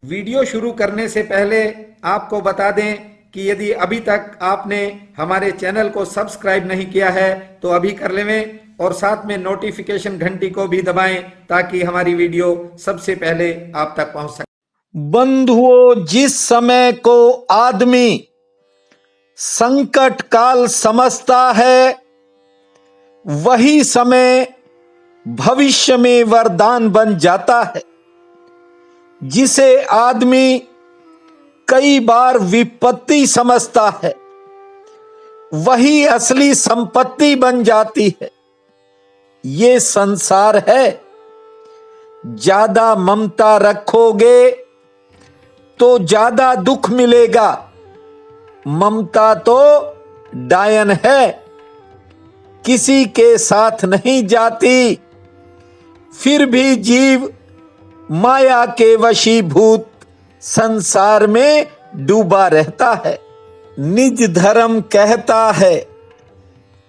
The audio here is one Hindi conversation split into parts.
वीडियो शुरू करने से पहले आपको बता दें कि यदि अभी तक आपने हमारे चैनल को सब्सक्राइब नहीं किया है तो अभी कर लें और साथ में नोटिफिकेशन घंटी को भी दबाएं ताकि हमारी वीडियो सबसे पहले आप तक पहुंच सके। बंधुओं, जिस समय को आदमी संकट काल समझता है वही समय भविष्य में वरदान बन जाता है। जिसे आदमी कई बार विपत्ति समझता है वही असली संपत्ति बन जाती है। ये संसार है, ज्यादा ममता रखोगे तो ज्यादा दुख मिलेगा। ममता तो डायन है, किसी के साथ नहीं जाती, फिर भी जीव माया के वशीभूत संसार में डूबा रहता है। निज धर्म कहता है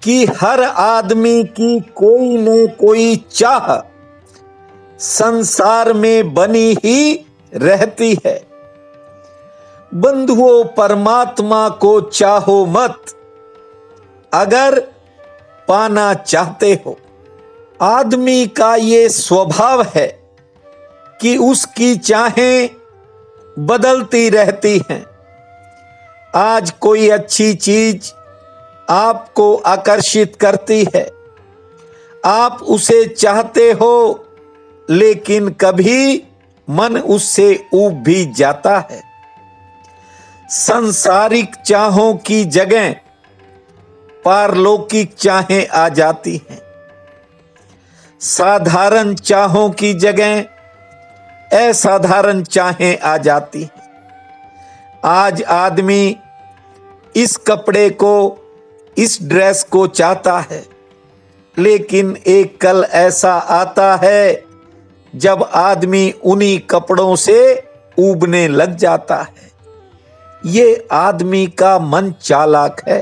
कि हर आदमी की कोई न कोई चाह संसार में बनी ही रहती है। बंधुओं, परमात्मा को चाहो मत अगर पाना चाहते हो। आदमी का ये स्वभाव है कि उसकी चाहें बदलती रहती हैं। आज कोई अच्छी चीज आपको आकर्षित करती है, आप उसे चाहते हो, लेकिन कभी मन उससे ऊब भी जाता है। सांसारिक चाहों की जगह पारलौकिक चाहें आ जाती हैं। साधारण चाहों की जगह असाधारण चाहें आ जाती हैं। आज आदमी इस कपड़े को, इस ड्रेस को चाहता है, लेकिन एक कल ऐसा आता है जब आदमी उन्हीं कपड़ों से ऊबने लग जाता है। ये आदमी का मन चालाक है।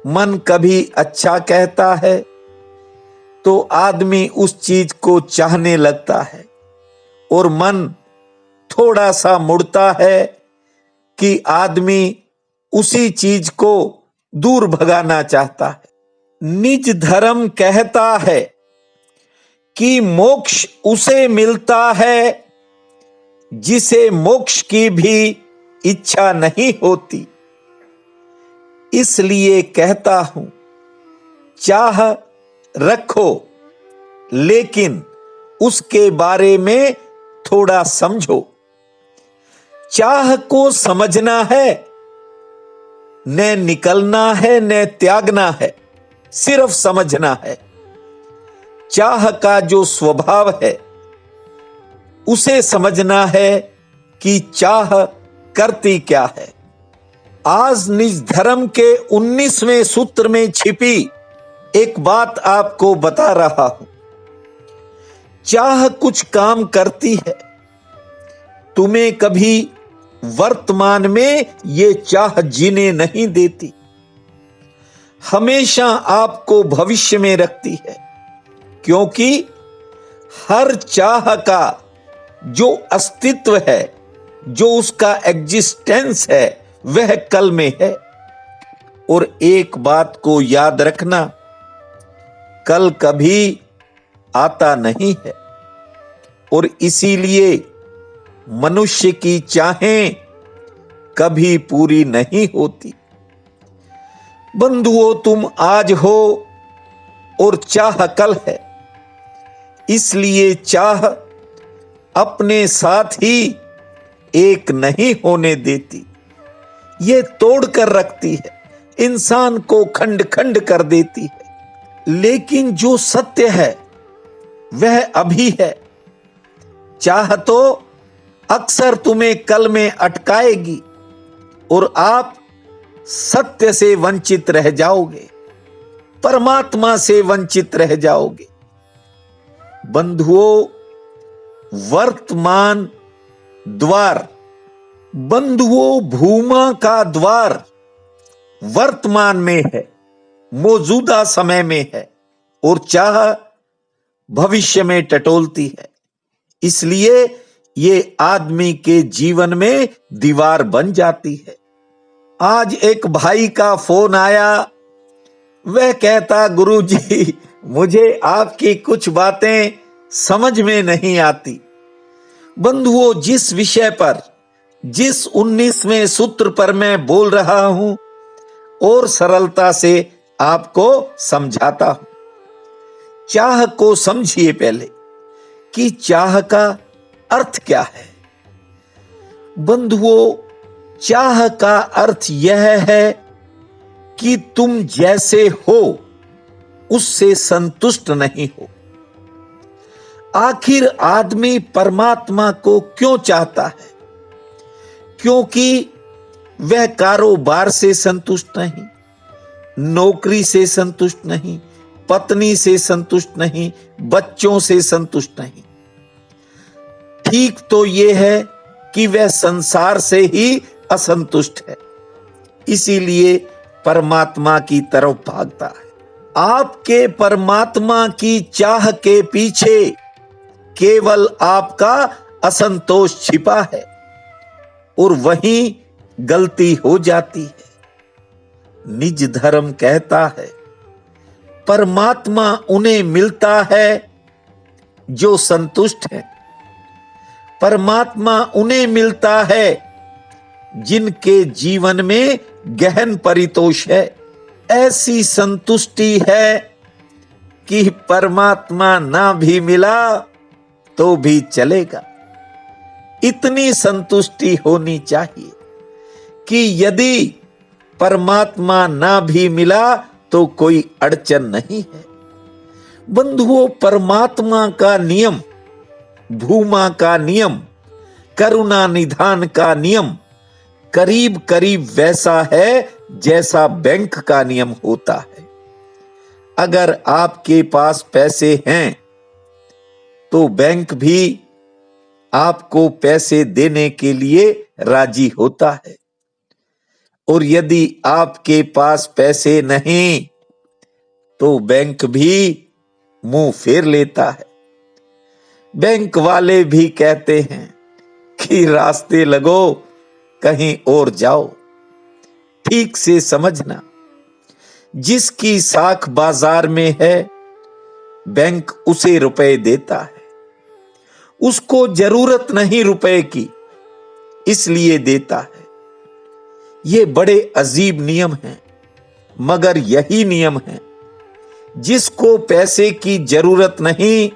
मन कभी अच्छा कहता है तो आदमी उस चीज को चाहने लगता है, और मन थोड़ा सा मुड़ता है कि आदमी उसी चीज को दूर भगाना चाहता है। निज धर्म कहता है कि मोक्ष उसे मिलता है जिसे मोक्ष की भी इच्छा नहीं होती। इसलिए कहता हूं, चाह रखो, लेकिन उसके बारे में थोड़ा समझो। चाह को समझना है, न निकलना है न त्यागना है, सिर्फ समझना है। चाह का जो स्वभाव है उसे समझना है कि चाह करती क्या है। आज निज धर्म के 19वें सूत्र में छिपी एक बात आपको बता रहा हूं। चाह कुछ काम करती है, तुम्हें कभी वर्तमान में ये चाह जीने नहीं देती, हमेशा आपको भविष्य में रखती है। क्योंकि हर चाह का जो अस्तित्व है, जो उसका एग्जिस्टेंस है, वह कल में है। और एक बात को याद रखना, कल कभी आता नहीं है, और इसीलिए मनुष्य की चाहें कभी पूरी नहीं होती। बंधुओं, तुम आज हो और चाह कल है, इसलिए चाह अपने साथ ही एक नहीं होने देती। ये तोड़ कर रखती है, इंसान को खंड खंड कर देती है। लेकिन जो सत्य है वह अभी है। चाह तो अक्सर तुम्हें कल में अटकाएगी और आप सत्य से वंचित रह जाओगे, परमात्मा से वंचित रह जाओगे। बंधुओं, वर्तमान द्वार, बंधुओं, भूमा का द्वार वर्तमान में है, मौजूदा समय में है, और चाह भविष्य में टटोलती है। इसलिए ये आदमी के जीवन में दीवार बन जाती है। आज एक भाई का फोन आया, वह कहता गुरुजी मुझे आपकी कुछ बातें समझ में नहीं आती। बंधुओं, जिस विषय पर, जिस 19वें सूत्र पर मैं बोल रहा हूं और सरलता से आपको समझाता हूं। चाह को समझिए पहले कि चाह का अर्थ क्या है। बंधुओं, चाह का अर्थ यह है कि तुम जैसे हो उससे संतुष्ट नहीं हो। आखिर आदमी परमात्मा को क्यों चाहता है? क्योंकि वह कारोबार से संतुष्ट नहीं, नौकरी से संतुष्ट नहीं, पत्नी से संतुष्ट नहीं, बच्चों से संतुष्ट नहीं। ठीक तो यह है कि वह संसार से ही असंतुष्ट है, इसीलिए परमात्मा की तरफ भागता है। आपके परमात्मा की चाह के पीछे केवल आपका असंतोष छिपा है और वहीं गलती हो जाती है। निज धर्म कहता है परमात्मा उन्हें मिलता है जो संतुष्ट है। परमात्मा उन्हें मिलता है जिनके जीवन में गहन परितोष है। ऐसी संतुष्टि है कि परमात्मा ना भी मिला तो भी चलेगा। इतनी संतुष्टि होनी चाहिए कि यदि परमात्मा ना भी मिला तो कोई अड़चन नहीं है। बंधुओं, परमात्मा का नियम, भूमा का नियम, करुणा निधान का नियम करीब करीब वैसा है जैसा बैंक का नियम होता है। अगर आपके पास पैसे हैं तो बैंक भी आपको पैसे देने के लिए राजी होता है, और यदि आपके पास पैसे नहीं तो बैंक भी मुंह फेर लेता है। बैंक वाले भी कहते हैं कि रास्ते लगो, कहीं और जाओ। ठीक से समझना, जिसकी साख बाजार में है बैंक उसे रुपए देता है। उसको जरूरत नहीं रुपए की, इसलिए देता है। ये बड़े अजीब नियम हैं, मगर यही नियम है। जिसको पैसे की जरूरत नहीं,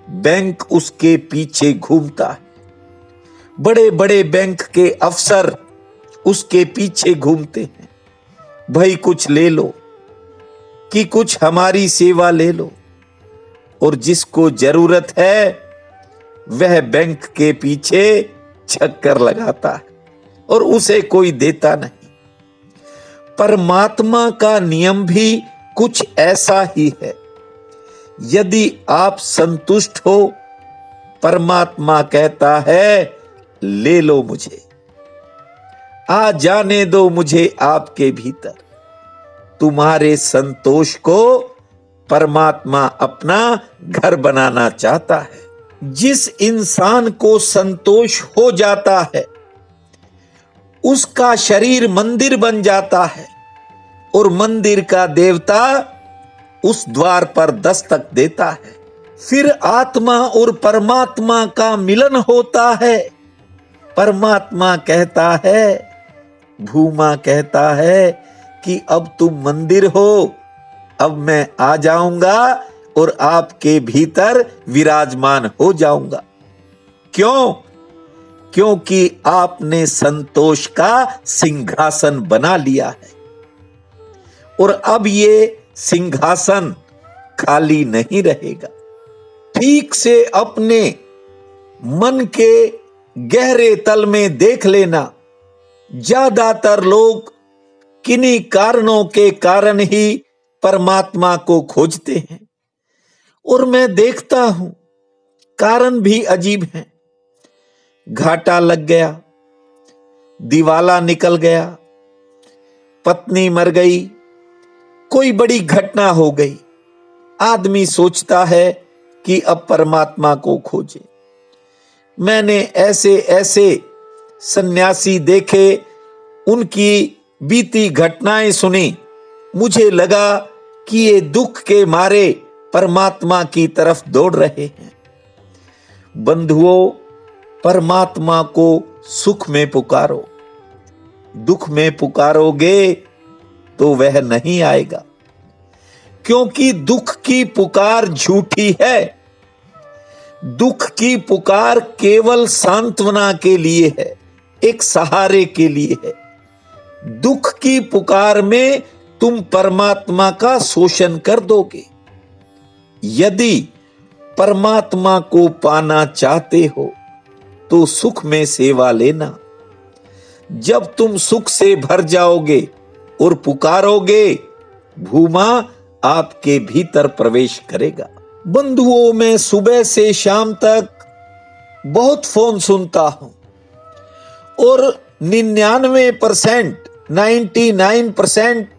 बैंक उसके पीछे घूमता है। बड़े बड़े बैंक के अफसर उसके पीछे घूमते हैं, भाई कुछ ले लो, कि कुछ हमारी सेवा ले लो। और जिसको जरूरत है वह बैंक के पीछे चक्कर लगाता है और उसे कोई देता नहीं। परमात्मा का नियम भी कुछ ऐसा ही है। यदि आप संतुष्ट हो, परमात्मा कहता है ले लो मुझे, आ जाने दो मुझे आपके भीतर। तुम्हारे संतोष को परमात्मा अपना घर बनाना चाहता है। जिस इंसान को संतोष हो जाता है उसका शरीर मंदिर बन जाता है, और मंदिर का देवता उस द्वार पर दस्तक देता है। फिर आत्मा और परमात्मा का मिलन होता है। परमात्मा कहता है, भूमा कहता है कि अब तुम मंदिर हो, अब मैं आ जाऊंगा और आपके भीतर विराजमान हो जाऊंगा। क्यों? क्योंकि आपने संतोष का सिंहासन बना लिया है, और अब ये सिंहासन खाली नहीं रहेगा। ठीक से अपने मन के गहरे तल में देख लेना, ज्यादातर लोग किन्हीं कारणों के कारण ही परमात्मा को खोजते हैं, और मैं देखता हूं कारण भी अजीब हैं। घाटा लग गया, दिवाला निकल गया, पत्नी मर गई, कोई बड़ी घटना हो गई, आदमी सोचता है कि अब परमात्मा को खोजे। मैंने ऐसे ऐसे सन्यासी देखे, उनकी बीती घटनाएं सुनी। मुझे लगा कि ये दुख के मारे परमात्मा की तरफ दौड़ रहे हैं। बंधुओं, परमात्मा को सुख में पुकारो, दुख में पुकारोगे तो वह नहीं आएगा, क्योंकि दुख की पुकार झूठी है। दुख की पुकार केवल सांत्वना के लिए है, एक सहारे के लिए है। दुख की पुकार में तुम परमात्मा का शोषण कर दोगे। यदि परमात्मा को पाना चाहते हो तो सुख में सेवा लेना। जब तुम सुख से भर जाओगे और पुकारोगे, भूमा आपके भीतर प्रवेश करेगा। बंधुओं, मैं सुबह से शाम तक बहुत फोन सुनता हूं और 99%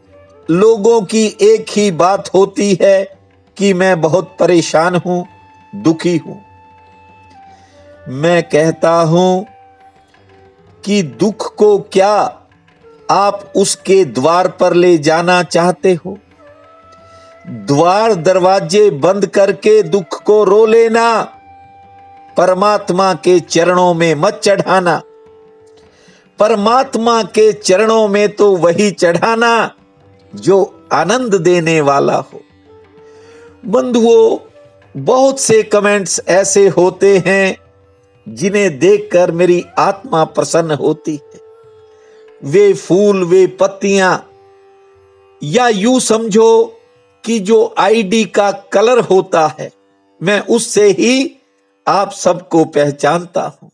लोगों की एक ही बात होती है कि मैं बहुत परेशान हूं, दुखी हूं। मैं कहता हूं कि दुख को क्या आप उसके द्वार पर ले जाना चाहते हो? द्वार दरवाजे बंद करके दुख को रो लेना, परमात्मा के चरणों में मत चढ़ाना। परमात्मा के चरणों में तो वही चढ़ाना जो आनंद देने वाला हो। बंधुओं, बहुत से कमेंट्स ऐसे होते हैं जिन्हें देखकर मेरी आत्मा प्रसन्न होती है। वे फूल, वे पत्तियां, या यूं समझो कि जो आईडी का कलर होता है, मैं उससे ही आप सबको पहचानता हूं।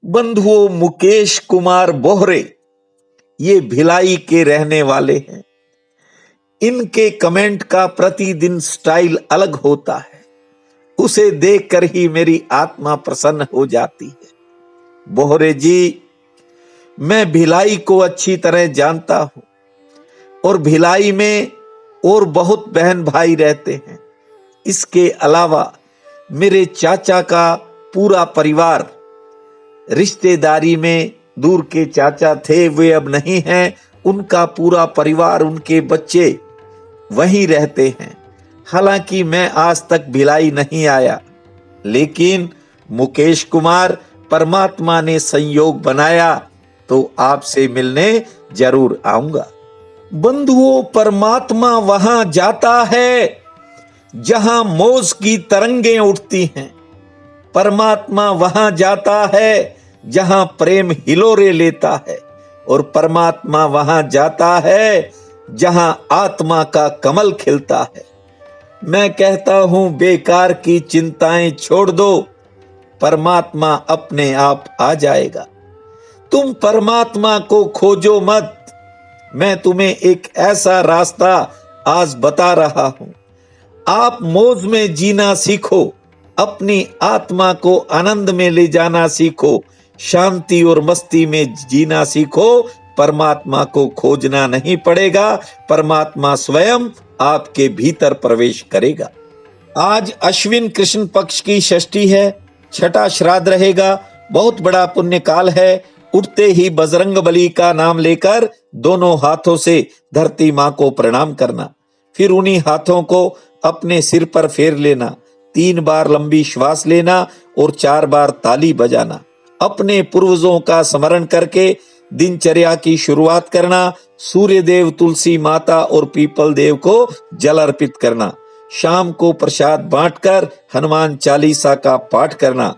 बंधुओं, मुकेश कुमार बोहरे ये भिलाई के रहने वाले हैं। इनके कमेंट का प्रतिदिन स्टाइल अलग होता है। उसे देखकर ही मेरी आत्मा प्रसन्न हो जाती है। बोहरे जी, मैं भिलाई को अच्छी तरह जानता हूं और भिलाई में और बहुत बहन भाई रहते हैं। इसके अलावा मेरे चाचा का पूरा परिवार, रिश्तेदारी में दूर के चाचा थे, वे अब नहीं हैं। उनका पूरा परिवार, उनके बच्चे वहीं रहते हैं। हालांकि मैं आज तक भिलाई नहीं आया, लेकिन मुकेश कुमार, परमात्मा ने संयोग बनाया तो आपसे मिलने जरूर आऊंगा। बंधुओं, परमात्मा वहां जाता है जहां मौज की तरंगें उठती हैं। परमात्मा वहां जाता है जहां प्रेम हिलोरे लेता है, और परमात्मा वहां जाता है जहां आत्मा का कमल खिलता है। मैं कहता हूं, बेकार की चिंताएं छोड़ दो, परमात्मा अपने आप आ जाएगा। तुम परमात्मा को खोजो मत। मैं तुम्हें एक ऐसा रास्ता आज बता रहा हूं। आप मौज में जीना सीखो, अपनी आत्मा को आनंद में ले जाना सीखो, शांति और मस्ती में जीना सीखो। परमात्मा को खोजना नहीं पड़ेगा, परमात्मा स्वयं आपके भीतर प्रवेश करेगा। आज अश्विन कृष्ण पक्ष की षष्ठी है, छठा श्राद्ध रहेगा। बहुत बड़ा पुण्य काल है। उठते ही बजरंग बली का नाम लेकर दोनों हाथों से धरती मां को प्रणाम करना, फिर उन्हीं हाथों को अपने सिर पर फेर लेना, 3 बार लंबी श्वास लेना और 4 बार ताली बजाना। अपने पूर्वजों का स्मरण करके दिनचर्या की शुरुआत करना। सूर्य देव, तुलसी माता और पीपल देव को जल अर्पित करना। शाम को प्रसाद बांटकर हनुमान चालीसा का पाठ करना।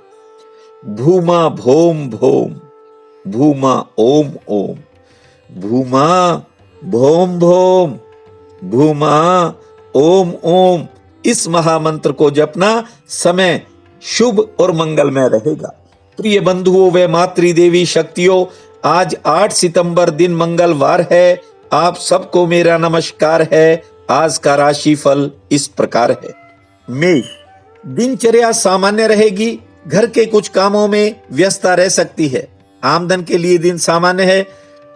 भूमा भोम भोम, भूमा ओम ओम, भूमा भोम भोम, भूमा ओम ओम, इस महामंत्र को जपना। समय शुभ और मंगलमय रहेगा। प्रिय बंधुओं व मातृदेवी शक्तियों, आज 8 सितंबर दिन मंगलवार है। आप सबको मेरा नमस्कार है। आज का राशिफल इस प्रकार है। मेष, दिनचर्या सामान्य रहेगी। घर के कुछ कामों में व्यस्तता रह सकती है। आमदन के लिए दिन सामान्य है।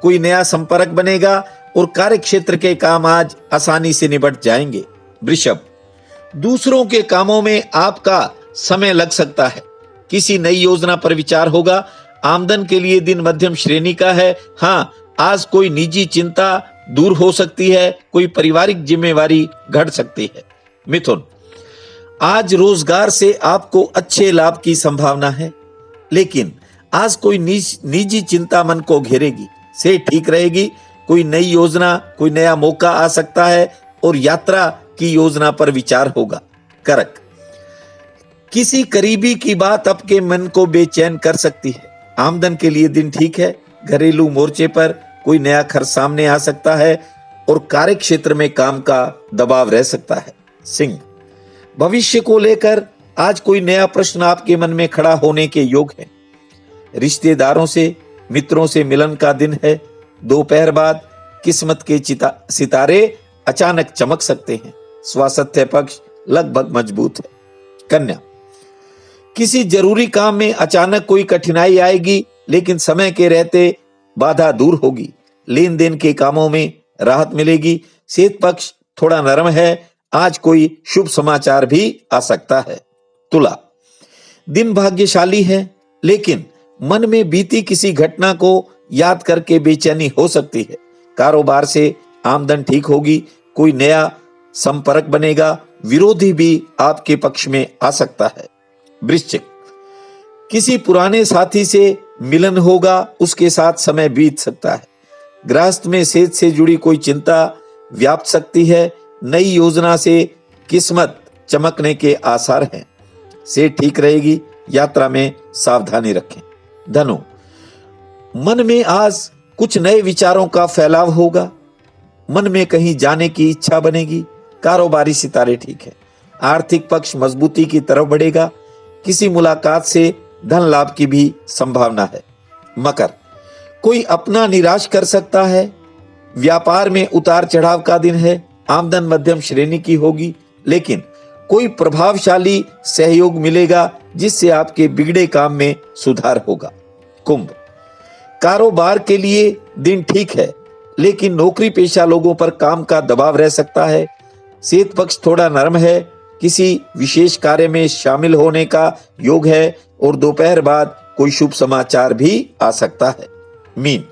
कोई नया संपर्क बनेगा और कार्य क्षेत्र के काम आज आसानी से निपट जाएंगे। वृषभ, दूसरों के कामों में आपका समय लग सकता है, किसी नई योजना पर विचार होगा। आमदन के लिए दिन मध्यम श्रेणी का है। हाँ, आज कोई निजी चिंता दूर हो सकती है, कोई पारिवारिक जिम्मेवारी घट सकती है। मिथुन, आज रोजगार से आपको अच्छे लाभ की संभावना है, लेकिन आज कोई निजी चिंता मन को घेरेगी, से ठीक रहेगी। कोई नई योजना, कोई नया मौका आ सकता है और यात्रा की योजना पर विचार होगा। कर्क, किसी करीबी की बात आपके मन को बेचैन कर सकती है। आमदन के लिए दिन ठीक है। घरेलू मोर्चे पर कोई नया खर्च सामने आ सकता है और कार्य क्षेत्र में काम का दबाव रह सकता है। सिंह, भविष्य को लेकर आज कोई नया प्रश्न आपके मन में खड़ा होने के योग है। रिश्तेदारों से, मित्रों से मिलन का दिन है। दोपहर बाद किस्मत के सितारे अचानक चमक सकते हैं। स्वास्थ्य पक्ष लगभग मजबूत है। कन्या, किसी जरूरी काम में अचानक कोई कठिनाई आएगी, लेकिन समय के रहते बाधा दूर होगी। लेन देन के कामों में राहत मिलेगी। सेहत पक्ष थोड़ा नरम है। आज कोई शुभ समाचार भी आ सकता है। तुला, दिन भाग्यशाली है, लेकिन मन में बीती किसी घटना को याद करके बेचैनी हो सकती है। कारोबार से आमदन ठीक होगी। कोई नया संपर्क बनेगा। विरोधी भी आपके पक्ष में आ सकता है। वृश्चिक, किसी पुराने साथी से मिलन होगा, उसके साथ समय बीत सकता है। गृहस्थ में सेहत से जुड़ी कोई चिंता व्याप सकती है। नई योजना से किस्मत चमकने के आसार हैं। सेहत ठीक रहेगी। यात्रा में सावधानी रखें। धनु, मन में आज कुछ नए विचारों का फैलाव होगा। मन में कहीं जाने की इच्छा बनेगी। कारोबारी सितारे ठीक है। आर्थिक पक्ष मजबूती की तरफ बढ़ेगा। किसी मुलाकात से धन लाभ की भी संभावना है। मकर, कोई अपना निराश कर सकता है। व्यापार में उतार चढ़ाव का दिन है। आमदन मध्यम श्रेणी की होगी, लेकिन कोई प्रभावशाली सहयोग मिलेगा जिससे आपके बिगड़े काम में सुधार होगा। कुंभ, कारोबार के लिए दिन ठीक है, लेकिन नौकरी पेशा लोगों पर काम का दबाव रह सकता है। सेहत पक्ष थोड़ा नरम है। किसी विशेष कार्य में शामिल होने का योग है और दोपहर बाद कोई शुभ समाचार भी आ सकता है। मीन,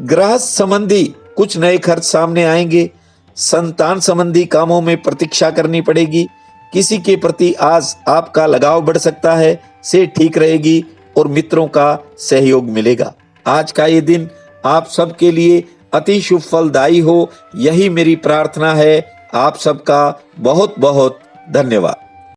गृहस्थ संबंधी कुछ नए खर्च सामने आएंगे। संतान संबंधी कामों में प्रतीक्षा करनी पड़ेगी। किसी के प्रति आज आपका लगाव बढ़ सकता है। से ठीक रहेगी और मित्रों का सहयोग मिलेगा। आज का ये दिन आप सबके लिए अति शुभ फलदायी हो, यही मेरी प्रार्थना है। आप सबका बहुत बहुत धन्यवाद।